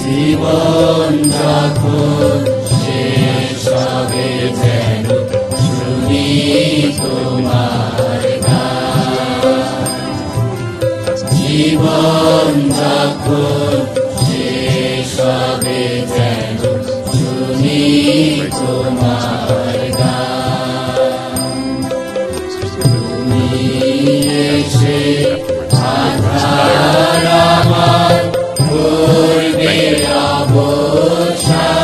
জীবন যখন শেষ হবে যেন শুনি তোমার গান। জীবন যখন শেষ হবে যেন শুনি তোমার গান। তুমি এসে আধার আমার করবে অবসান।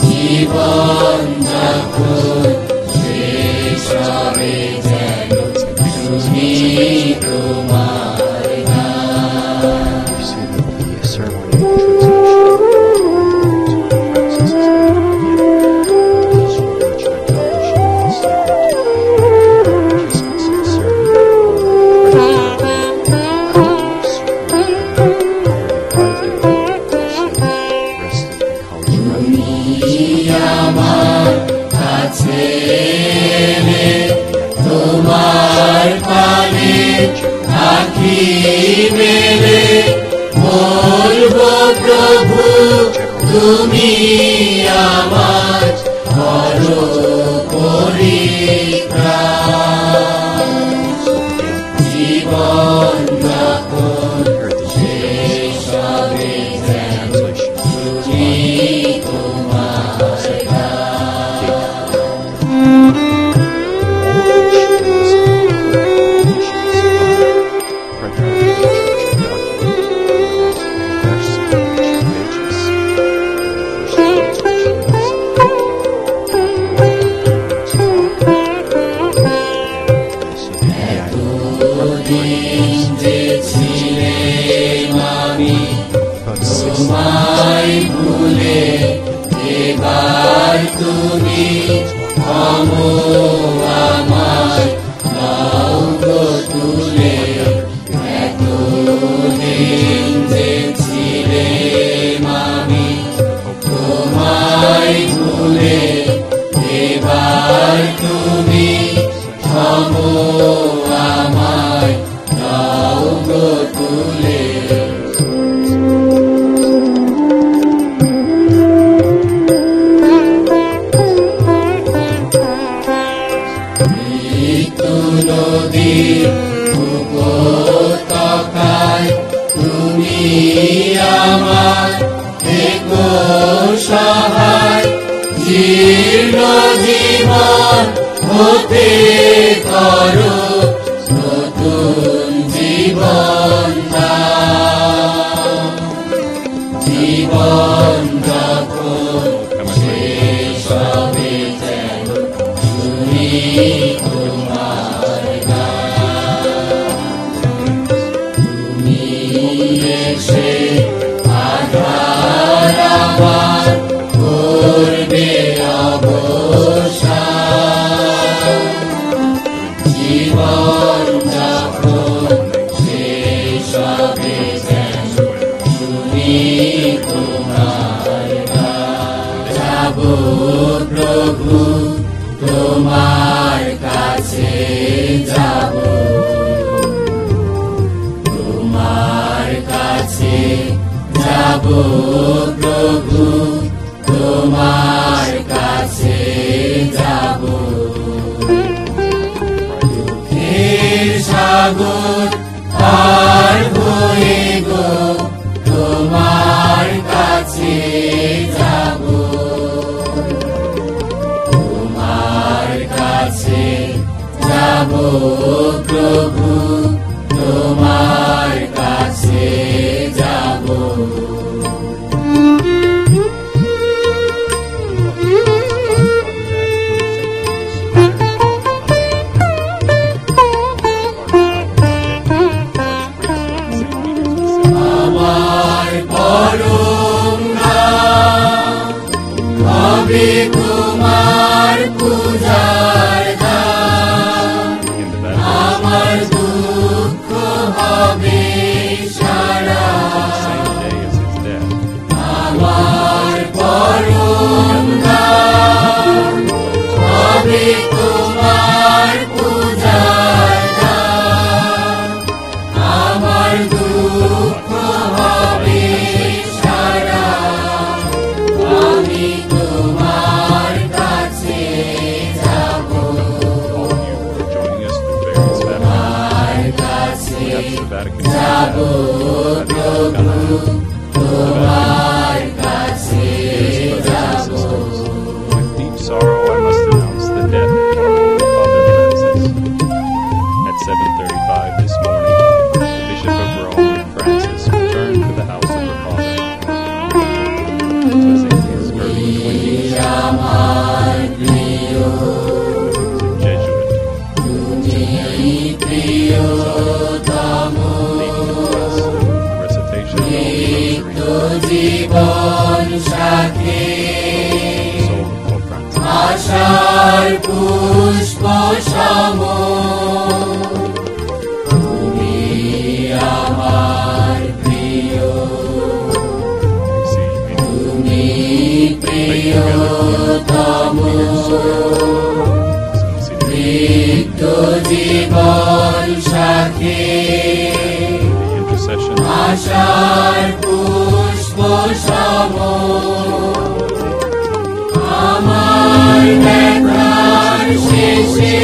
জীবন যখন শেষ হবে যেন শুনি তোমার গান। আমার কাছে তোমার পানে আঁখি মেলে বলবো প্রভু তুমি আমার করো পরিত্রাণ। জীবন যখন শেষ হবে যেন শুনি তোমার গান। এতদিন যে ছিলেম আমি তোমায় ভুলে, এবার তুমি থামো আমায় নাও গো তুলে। এতদিন যে ছিলেম আমি তোমায় ভুলে, এবার তুমি থামো আমায় নাও গো তুলে। মৃত্যু নদীর উপত্যকায় তুমি আমার থেকো সহায়। জীর্ণ জীবন হতে করো নতুন জীবন দান। জীবন যখন শেষ হবে যেন শুনি তোমার গান। তুমি এসে আধার আমার করবে অবসান। জীবন যখন শেষ হবে যেন শুনি তোমার গান। যাব প্রভু তোমার কাছে যাব, তোমার কাছে যাব প্রভু তোমার কাছে যাব। দুঃখের সাগর পার হয়ে গো তোমার কাছে যাব, তোমার কাছে যাব প্রভু তোমার কাছে যাব। আমার পরম নাম হবে তোমার পূজার দান। আমার দুঃখ হবে সারা, আমার পরম নাম হবে তোমার পূজার দান। আমার দুঃখ হবে যাব প্রভু তোমার কাছে যাব With deep sorrow, I must announce the death of Father Francis. At 7:35 this morning, the Bishop of Rome, Francis, returned to the house of the Father. It was in his early 20s. আমার প্রিয় Jesuit, তুমি প্রিয়তম leading the West, recitation of the নিত্য Rosary, Jibon Sathi soul of Pope Francis. আশার পুষ্প সম তুমি আমার প্রিয় Receiving তুমি প্রিয়তম নিত্য জীবন সাথী the intercession of আশার পুষ্প সম আমার ব্যথার শেষে